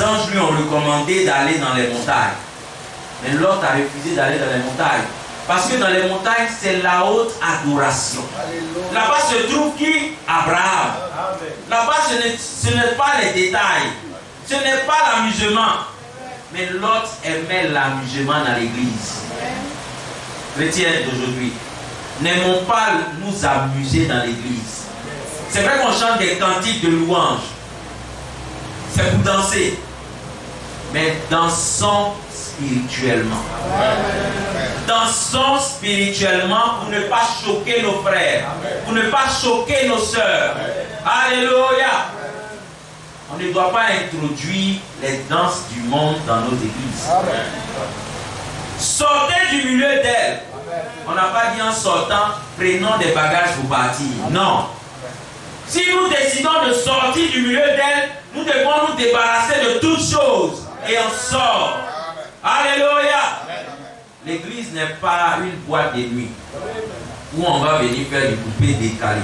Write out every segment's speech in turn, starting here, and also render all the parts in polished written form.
anges lui ont recommandé d'aller dans les montagnes. Mais Lot a refusé d'aller dans les montagnes. Parce que dans les montagnes, c'est la haute adoration. Là-bas se trouve qui? Abraham. Là-bas, ce n'est pas les détails. Ce n'est pas l'amusement. Mais Lot aimait l'amusement dans l'église. Chrétiens d'aujourd'hui, n'aimons pas nous amuser dans l'église. C'est vrai qu'on chante des cantiques de louange. C'est pour danser. Mais dansons spirituellement. Dansons spirituellement pour ne pas choquer nos frères, pour ne pas choquer nos sœurs. Alléluia. On ne doit pas introduire les danses du monde dans nos églises. Sortez du milieu d'elle. On n'a pas dit en sortant, prenons des bagages pour partir. Non. Si nous décidons de sortir du milieu d'elle, nous devons nous débarrasser de toutes choses. Et on sort. Alléluia. L'église n'est pas une boîte de nuit où on va venir faire des poupées décalées,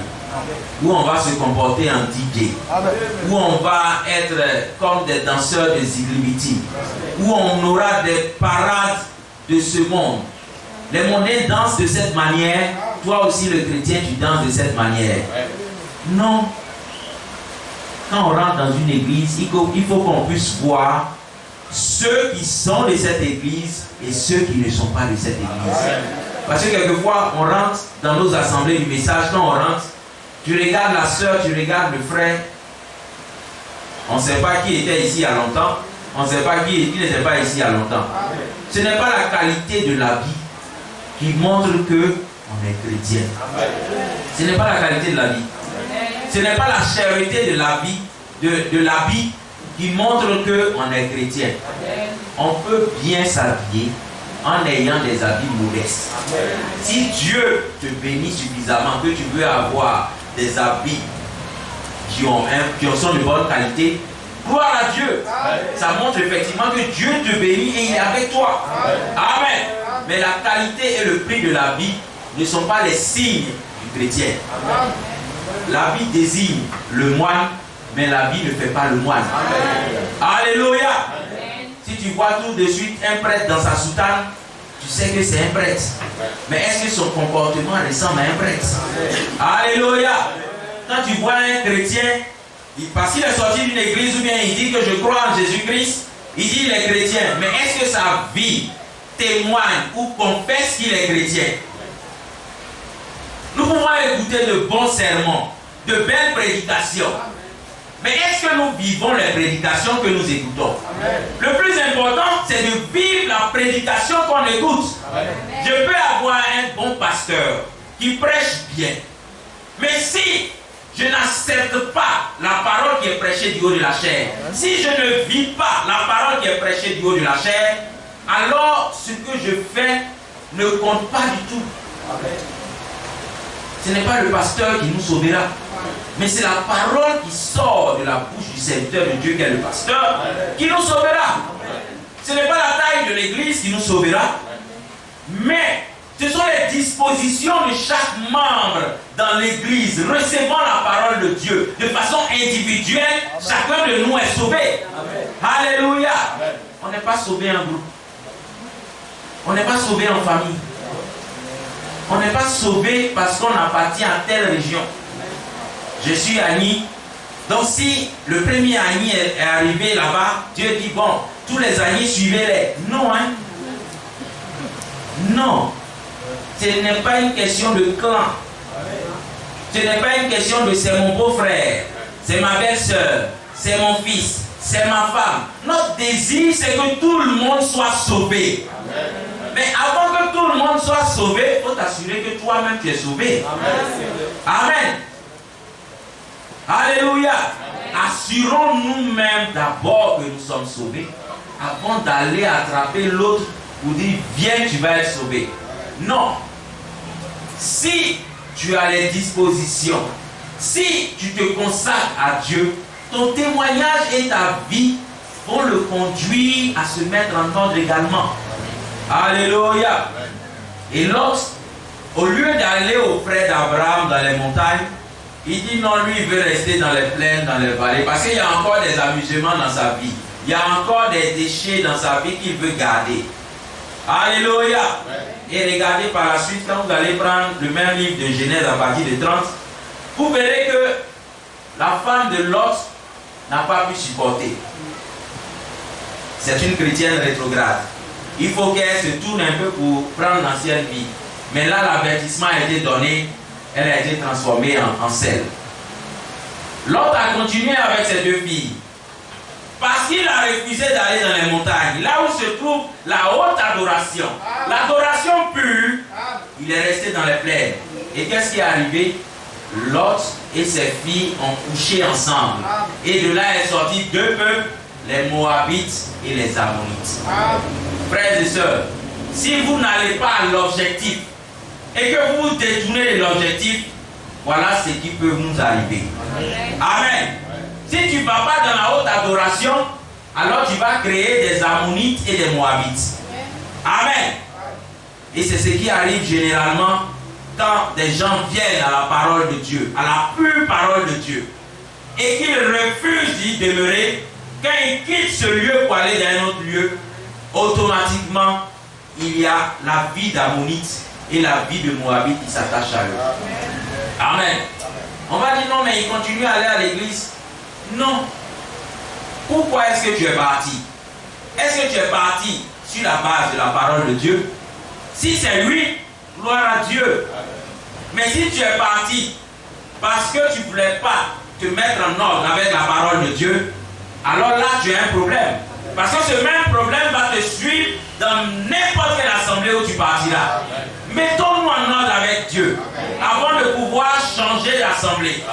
où on va se comporter en DJ, où on va être comme des danseurs de Ziglimiti, où on aura des parades de ce monde. Les mondains dansent de cette manière, toi aussi le chrétien tu danses de cette manière. Non. Quand on rentre dans une église, il faut qu'on puisse voir ceux qui sont de cette église et ceux qui ne sont pas de cette église. Parce que quelquefois, on rentre dans nos assemblées du message, quand on rentre, tu regardes la soeur, tu regardes le frère, on ne sait pas qui était ici il y a longtemps, on ne sait pas qui n'était pas ici il y a longtemps. Ce n'est pas la qualité de l'habit qui montre que on est chrétien. Ce n'est pas la qualité de l'habit. Ce n'est pas la charité de l'habit, de l'habit qui montre qu'on est chrétien. On peut bien s'habiller en ayant des habits modestes. Si Dieu te bénit suffisamment que tu veux avoir des habits qui sont de bonne qualité, gloire à Dieu. Ça montre effectivement que Dieu te bénit et il est avec toi. Amen. Mais la qualité et le prix de l'habit ne sont pas les signes du chrétien. L'habit désigne le moine, mais l'habit ne fait pas le moine. Alléluia. Si tu vois tout de suite un prêtre dans sa soutane, tu sais que c'est un prêtre. Mais est-ce que son comportement ressemble à un prêtre? Alléluia. Quand tu vois un chrétien, parce qu'il est sorti d'une église ou bien il dit que je crois en Jésus-Christ, il dit il est chrétien. Mais est-ce que sa vie témoigne ou confesse qu'il est chrétien? Nous pouvons écouter de bons sermons, de belles prédications. Mais est-ce que nous vivons les prédications que nous écoutons? Le plus important, c'est de vivre la prédication qu'on écoute. Je peux avoir un bon pasteur qui prêche bien. Mais si je n'accepte pas la parole qui est prêchée du haut de la chair, si je ne vis pas la parole qui est prêchée du haut de la chair, alors ce que je fais ne compte pas du tout. Ce n'est pas le pasteur qui nous sauvera, mais c'est la parole qui sort de la bouche du serviteur de Dieu qui est le pasteur qui nous sauvera. Ce n'est pas la taille de l'église qui nous sauvera, mais ce sont les dispositions de chaque membre dans l'église recevant la parole de Dieu de façon individuelle. Chacun de nous est sauvé. Alléluia. On n'est pas sauvé en groupe. On n'est pas sauvé en famille. On n'est pas sauvé parce qu'on appartient à telle région. Je suis Annie. Donc si le premier Annie est arrivé là-bas, Dieu dit bon, tous les Annie suivez-les. Non, hein? Non. Ce n'est pas une question de clan. Ce n'est pas une question de c'est mon beau-frère, c'est ma belle-sœur, c'est mon fils, c'est ma femme. Notre désir, c'est que tout le monde soit sauvé. Mais avant que tout le monde soit sauvé, il faut t'assurer que toi-même tu es sauvé. Amen. Alléluia. Assurons nous-mêmes d'abord que nous sommes sauvés avant d'aller attraper l'autre pour dire viens, tu vas être sauvé. Non. Si tu as les dispositions, si tu te consacres à Dieu, ton témoignage et ta vie vont le conduire à se mettre en ordre également. Alléluia. Et l'autre, au lieu d'aller auprès d'Abraham dans les montagnes, il dit non, lui il veut rester dans les plaines, dans les vallées, parce qu'il y a encore des amusements dans sa vie. il y a encore des déchets dans sa vie qu'il veut garder. Alléluia. Et regardez par la suite, quand vous allez prendre le même livre de Genèse à partir de 30, vous verrez que la femme de Lot n'a pas pu supporter. C'est une chrétienne rétrograde. Il faut qu'elle se tourne un peu pour prendre l'ancienne vie. Mais là, l'avertissement a été donné, elle a été transformée en sel. Lot a continué avec ses deux filles. Parce qu'il a refusé d'aller dans les montagnes, là où se trouve la haute adoration, l'adoration pure, il est resté dans les plaines. Et qu'est-ce qui est arrivé? Lot et ses filles ont couché ensemble. Et de là est sorti deux peuples, les Moabites et les Ammonites. Frères et sœurs, si vous n'allez pas à l'objectif et que vous vous détournez de l'objectif, voilà ce qui peut vous arriver. Amen. Si tu ne vas pas dans la haute adoration, alors tu vas créer des Ammonites et des Moabites. Amen. Et c'est ce qui arrive généralement quand des gens viennent à la parole de Dieu, à la pure parole de Dieu, et qu'ils refusent d'y demeurer. Quand ils quittent ce lieu pour aller dans un autre lieu, automatiquement, il y a la vie d'Ammonite et la vie de Moabite qui s'attachent à eux. Amen. On va dire non, mais il continue à aller à l'église. Non. Pourquoi est-ce que tu es parti? Est-ce que tu es parti sur la base de la parole de Dieu? Si c'est lui, gloire à Dieu. Mais si tu es parti parce que tu ne voulais pas te mettre en ordre avec la parole de Dieu, alors là tu as un problème. Parce que ce même problème va te suivre dans n'importe quelle assemblée où tu partiras. Mettons-nous en ordre avec Dieu avant de pouvoir changer d'assemblée.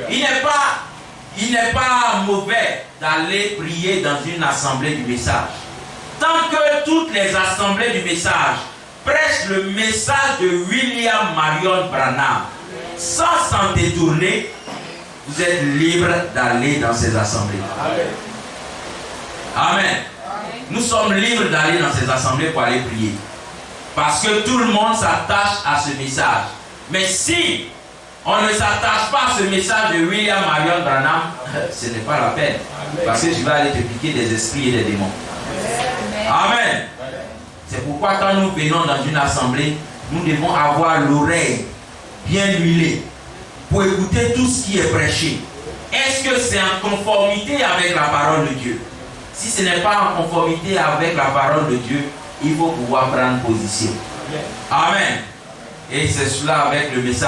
Il n'est pas mauvais d'aller prier dans une assemblée du message. Tant que toutes les assemblées du message prêchent le message de William Marion Branham sans s'en détourner, vous êtes libre d'aller dans ces assemblées. Amen. Nous sommes libres d'aller dans ces assemblées pour aller prier. Parce que tout le monde s'attache à ce message. Mais si on ne s'attache pas à ce message de William Marion Branham, ce n'est pas la peine. Parce que tu vas aller te piquer des esprits et des démons. Amen. C'est pourquoi quand nous venons dans une assemblée, nous devons avoir l'oreille bien huilée pour écouter tout ce qui est prêché. Est-ce que c'est en conformité avec la parole de Dieu? Si ce n'est pas en conformité avec la parole de Dieu, il faut pouvoir prendre position. Amen. Et c'est cela avec le message.